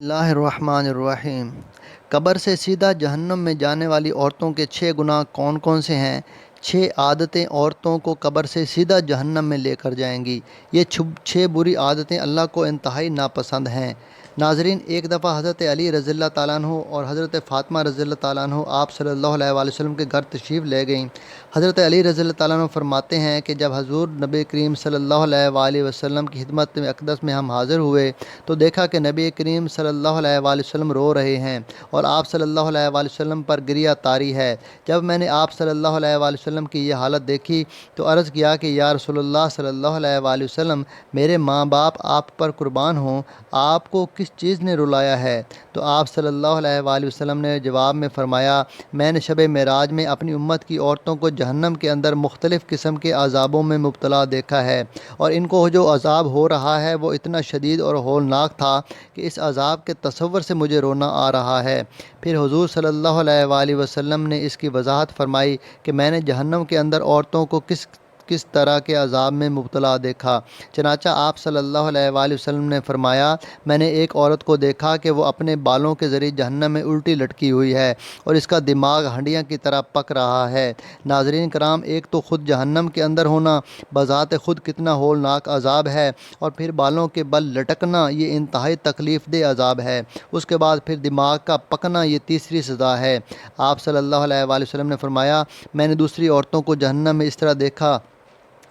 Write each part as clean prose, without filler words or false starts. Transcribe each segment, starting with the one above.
اللہ الرحمن الرحیم۔ قبر سے سیدھا جہنم میں جانے والی عورتوں کے 6 گناہ کون کون سے ہیں؟ 6 عادتیں عورتوں کو قبر سے سیدھا جہنم میں لے کر جائیں گی۔ یہ 6 بری عادتیں اللہ کو انتہائی ناپسند ہیں۔ ناظرین، ایک دفعہ حضرت علی رضی اللہ تعالیٰ عنہ اور حضرت فاطمہ رضی اللہ تعالیٰ عنہ آپ صلی اللہ علیہ وآلہ وسلم کے گھر تشریف لے گئیں۔ حضرت علی رضی اللہ تعالیٰ عنہ فرماتے ہیں کہ جب حضور نبی کریم صلی اللہ علیہ وآلہ وسلم کی خدمت میں اقدس میں ہم حاضر ہوئے تو دیکھا کہ نبی کریم صلی اللہ علیہ وآلہ وسلم رو رہے ہیں اور آپ صلی اللہ علیہ وآلہ وسلم پر گریہ طاری ہے۔ جب میں نے آپ صلی اللہ علیہ وآلہ وسلم کی یہ حالت دیکھی تو عرض کیا کہ یا رسول اللہ صلی اللہ علیہ وآلہ وسلم، میرے ماں باپ آپ پر قربان ہوں، آپ کو کس چیز نے رلایا ہے؟ تو آپ صلی اللہ علیہ وآلہ وسلم نے جواب میں فرمایا، میں نے شب معراج میں اپنی امت کی عورتوں کو جہنم کے اندر مختلف قسم کے عذابوں میں مبتلا دیکھا ہے، اور ان کو جو عذاب ہو رہا ہے وہ اتنا شدید اور ہولناک تھا کہ اس عذاب کے تصور سے مجھے رونا آ رہا ہے۔ پھر حضور صلی اللہ علیہ وآلہ وسلم نے اس کی وضاحت فرمائی کہ میں نے جہنم کے اندر عورتوں کو کس طرح کے عذاب میں مبتلا دیکھا۔ چنانچہ آپ صلی اللہ علیہ وآلہ وسلم نے فرمایا، میں نے ایک عورت کو دیکھا کہ وہ اپنے بالوں کے ذریعے جہنم میں الٹی لٹکی ہوئی ہے اور اس کا دماغ ہنڈیاں کی طرح پک رہا ہے۔ ناظرین کرام، ایک تو خود جہنم کے اندر ہونا بذات خود کتنا ہولناک عذاب ہے، اور پھر بالوں کے بل لٹکنا یہ انتہائی تکلیف دہ عذاب ہے۔ اس کے بعد پھر دماغ کا پکنا یہ تیسری سزا ہے۔ آپ صلی اللہ علیہ وآلہ وسلم نے فرمایا، میں نے دوسری عورتوں کو جہنم میں اس طرح دیکھا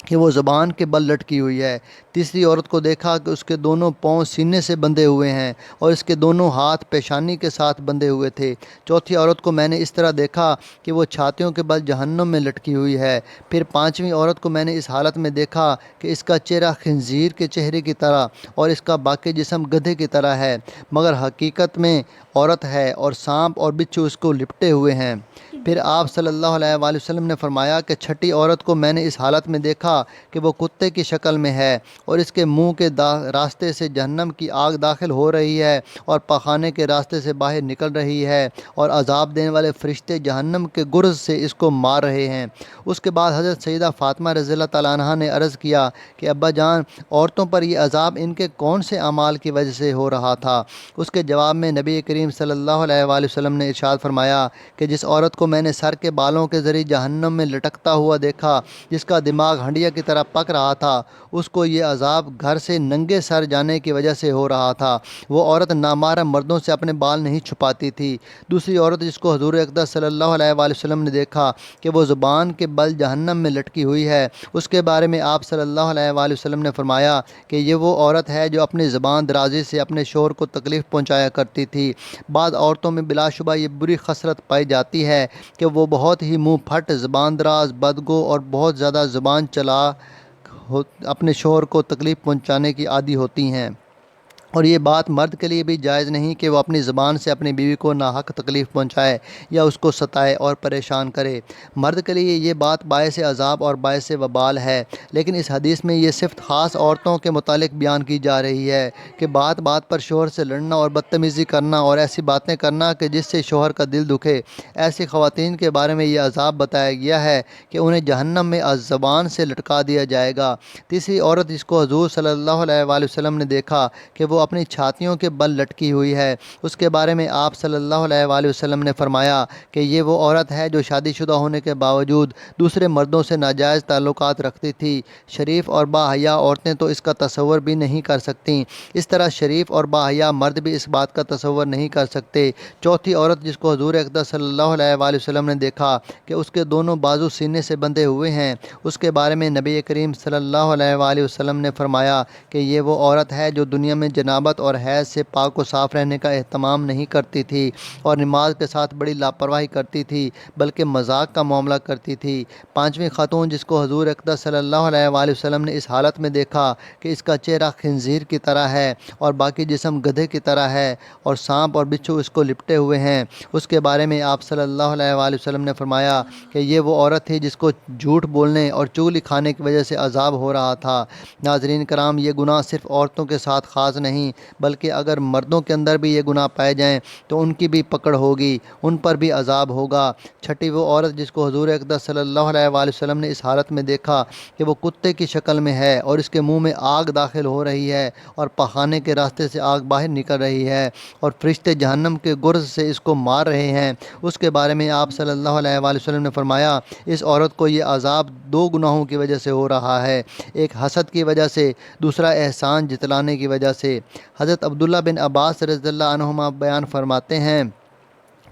کہ وہ زبان کے بل لٹکی ہوئی ہے۔ تیسری عورت کو دیکھا کہ اس کے دونوں پاؤں سینے سے بندھے ہوئے ہیں اور اس کے دونوں ہاتھ پیشانی کے ساتھ بندھے ہوئے تھے۔ چوتھی عورت کو میں نے اس طرح دیکھا کہ وہ چھاتیوں کے بل جہنم میں لٹکی ہوئی ہے۔ پھر پانچویں عورت کو میں نے اس حالت میں دیکھا کہ اس کا چہرہ خنزیر کے چہرے کی طرح اور اس کا باقی جسم گدھے کی طرح ہے، مگر حقیقت میں عورت ہے، اور سانپ اور بچھو اس کو لپٹے ہوئے ہیں۔ پھر آپ صلی اللہ علیہ وآلہ وسلم نے فرمایا کہ چھٹی عورت کو میں نے اس حالت میں دیکھا کہ وہ کتے کی شکل میں ہے اور اس کے منہ کے راستے سے جہنم کی آگ داخل ہو رہی ہے اور پخانے کے راستے سے باہر نکل رہی ہے، اور عذاب دینے والے فرشتے جہنم کے گرز سے اس کو مار رہے ہیں۔ اس کے بعد حضرت سیدہ فاطمہ رضی اللہ تعالیٰ عنہا نے عرض کیا کہ ابا جان، عورتوں پر یہ عذاب ان کے کون سے اعمال کی وجہ سے ہو رہا تھا؟ اس کے جواب میں نبی کریم صلی اللہ علیہ وآلہ وسلم نے ارشاد فرمایا کہ جس عورت کو میں نے سر کے بالوں کے ذریعے جہنم میں لٹکتا ہوا دیکھا، جس کا دماغ ہنڈیا کی طرح پک رہا تھا، اس کو یہ عذاب گھر سے ننگے سر جانے کی وجہ سے ہو رہا تھا۔ وہ عورت نامحرم مردوں سے اپنے بال نہیں چھپاتی تھی۔ دوسری عورت جس کو حضور اقدس صلی اللہ علیہ وآلہ وسلم نے دیکھا کہ وہ زبان کے بل جہنم میں لٹکی ہوئی ہے، اس کے بارے میں آپ صلی اللہ علیہ وآلہ وسلم نے فرمایا کہ یہ وہ عورت ہے جو اپنی زبان درازی سے اپنے شوہر کو تکلیف پہنچایا کرتی تھی۔ بعض عورتوں میں بلا شبہ یہ بری خصلت پائی جاتی ہے کہ وہ بہت ہی منہ پھٹ، زبان دراز، بدگو اور بہت زیادہ زبان چلا اپنے شوہر کو تکلیف پہنچانے کی عادی ہوتی ہیں، اور یہ بات مرد کے لیے بھی جائز نہیں کہ وہ اپنی زبان سے اپنی بیوی کو ناحق تکلیف پہنچائے یا اس کو ستائے اور پریشان کرے۔ مرد کے لیے یہ بات باعث عذاب اور باعث وبال ہے، لیکن اس حدیث میں یہ صفت خاص عورتوں کے متعلق بیان کی جا رہی ہے کہ بات بات پر شوہر سے لڑنا اور بدتمیزی کرنا اور ایسی باتیں کرنا کہ جس سے شوہر کا دل دکھے، ایسی خواتین کے بارے میں یہ عذاب بتایا گیا ہے کہ انہیں جہنم میں زبان سے لٹکا دیا جائے گا۔ تیسری عورت جس کو حضور صلی اللہ علیہ وآلہ وسلم نے دیکھا کہ وہ اپنی چھاتیوں کے بل لٹکی ہوئی ہے، اس کے بارے میں آپ صلی اللہ علیہ وآلہ وسلم نے فرمایا کہ یہ وہ عورت ہے جو شادی شدہ ہونے کے باوجود دوسرے مردوں سے ناجائز تعلقات رکھتی تھی۔ شریف اور باحیا عورتیں تو اس کا تصور بھی نہیں کر سکتیں، اس طرح شریف اور باحیا مرد بھی اس بات کا تصور نہیں کر سکتے۔ چوتھی عورت جس کو حضور اقدس صلی اللہ علیہ وآلہ وسلم نے دیکھا کہ اس کے دونوں بازو سینے سے بندھے ہوئے ہیں، اس کے بارے میں نبی کریم صلی اللہ علیہ وآلہ وسلم نے فرمایا کہ یہ وہ عورت ہے جو دنیا میں جنابت اور حیض سے پاک و صاف رہنے کا اہتمام نہیں کرتی تھی اور نماز کے ساتھ بڑی لاپرواہی کرتی تھی، بلکہ مذاق کا معاملہ کرتی تھی۔ پانچویں خاتون جس کو حضور اقدس صلی اللہ علیہ وآلہ وسلم نے اس حالت میں دیکھا کہ اس کا چہرہ خنزیر کی طرح ہے اور باقی جسم گدھے کی طرح ہے اور سانپ اور بچھو اس کو لپٹے ہوئے ہیں، اس کے بارے میں آپ صلی اللہ علیہ وآلہ وسلم نے فرمایا کہ یہ وہ عورت تھی جس کو جھوٹ بولنے اور چغلی کھانے کی وجہ سے عذاب ہو رہا تھا۔ ناظرین کرام، یہ گناہ صرف عورتوں کے ساتھ خاص نہیں نہیں بلکہ اگر مردوں کے اندر بھی یہ گناہ پائے جائیں تو ان کی بھی پکڑ ہوگی، ان پر بھی عذاب ہوگا۔ چھٹی وہ عورت جس کو حضور اقدس صلی اللہ علیہ وآلہ وسلم نے اس حالت میں دیکھا کہ وہ کتے کی شکل میں ہے اور اس کے منہ میں آگ داخل ہو رہی ہے اور پخانے کے راستے سے آگ باہر نکل رہی ہے اور فرشتے جہنم کے گرز سے اس کو مار رہے ہیں، اس کے بارے میں آپ صلی اللہ علیہ وآلہ وسلم نے فرمایا اس عورت کو یہ عذاب دو گناہوں کی وجہ سے ہو رہا ہے، ایک حسد کی وجہ سے، دوسرا احسان جتلانے کی وجہ سے۔ حضرت عبداللہ بن عباس رضی اللہ عنہما بیان فرماتے ہیں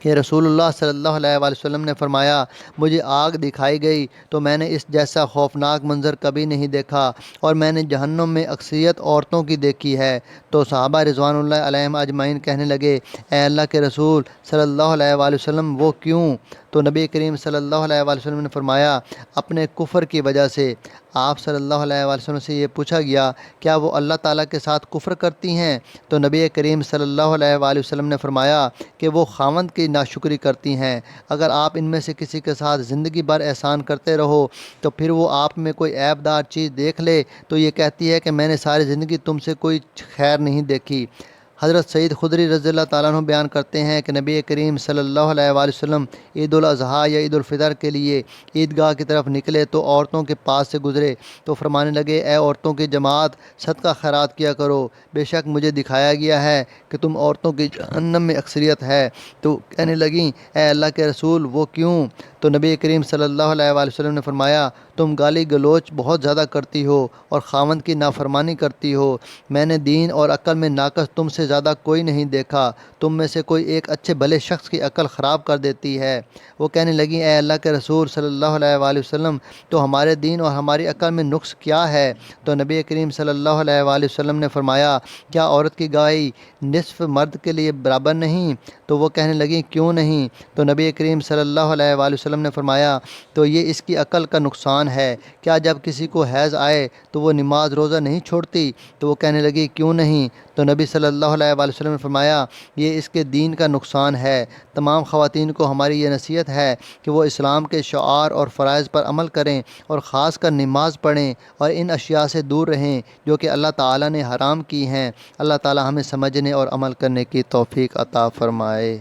کہ رسول اللہ صلی اللہ علیہ وآلہ وسلم نے فرمایا مجھے آگ دکھائی گئی تو میں نے اس جیسا خوفناک منظر کبھی نہیں دیکھا، اور میں نے جہنم میں اکثریت عورتوں کی دیکھی ہے۔ تو صحابہ رضوان اللہ علیہم اجمعین کہنے لگے اے اللہ کے رسول صلی اللہ علیہ وآلہ وسلم وہ کیوں؟ تو نبی کریم صلی اللہ علیہ وآلہ وسلم نے فرمایا اپنے کفر کی وجہ سے۔ آپ صلی اللہ علیہ وآلہ وسلم سے یہ پوچھا گیا کیا وہ اللہ تعالیٰ کے ساتھ کفر کرتی ہیں؟ تو نبی کریم صلی اللہ علیہ وآلہ وسلم نے فرمایا کہ وہ خاوند کی ناشکری کرتی ہیں۔ اگر آپ ان میں سے کسی کے ساتھ زندگی بھر احسان کرتے رہو تو پھر وہ آپ میں کوئی عیب دار چیز دیکھ لے تو یہ کہتی ہے کہ میں نے ساری زندگی تم سے کوئی خیر نہیں دیکھی۔ حضرت سعید خدری رضی اللہ تعالیٰ عنہ بیان کرتے ہیں کہ نبی کریم صلی اللہ علیہ وآلہ وسلم عید الاضحیٰ یا عید الفطر کے لیے عیدگاہ کی طرف نکلے تو عورتوں کے پاس سے گزرے تو فرمانے لگے اے عورتوں کی جماعت صدقہ خیرات کیا کرو، بے شک مجھے دکھایا گیا ہے کہ تم عورتوں کی جہنم میں اکثریت ہے۔ تو کہنے لگیں اے اللہ کے رسول وہ کیوں؟ تو نبی کریم صلی اللہ علیہ وآلہ وسلم نے فرمایا تم گالی گلوچ بہت زیادہ کرتی ہو اور خاوند کی نافرمانی کرتی ہو، میں نے دین اور عقل میں ناقص تم سے زیادہ کوئی نہیں دیکھا، تم میں سے کوئی ایک اچھے بھلے شخص کی عقل خراب کر دیتی ہے۔ وہ کہنے لگیں اے اللہ کے رسول صلی اللہ علیہ وآلہ وسلم تو ہمارے دین اور ہماری عقل میں نقص کیا ہے؟ تو نبی کریم صلی اللہ علیہ وآلہ وسلم نے فرمایا کیا عورت کی گواہی نصف مرد کے لیے برابر نہیں؟ تو وہ کہنے لگیں کیوں نہیں؟ تو نبی کریم صلی اللہ علیہ وآلہ وسلم نے فرمایا تو یہ اس کی عقل کا نقصان ہے، کیا جب کسی کو حیض آئے تو وہ نماز روزہ نہیں چھوڑتی؟ تو وہ کہنے لگی کیوں نہیں؟ تو نبی صلی اللہ علیہ وآلہ وسلم نے فرمایا یہ اس کے دین کا نقصان ہے۔ تمام خواتین کو ہماری یہ نصیحت ہے کہ وہ اسلام کے شعار اور فرائض پر عمل کریں اور خاص کر نماز پڑھیں اور ان اشیاء سے دور رہیں جو کہ اللہ تعالیٰ نے حرام کی ہیں۔ اللہ تعالیٰ ہمیں سمجھنے اور عمل کرنے کی توفیق عطا فرمائے۔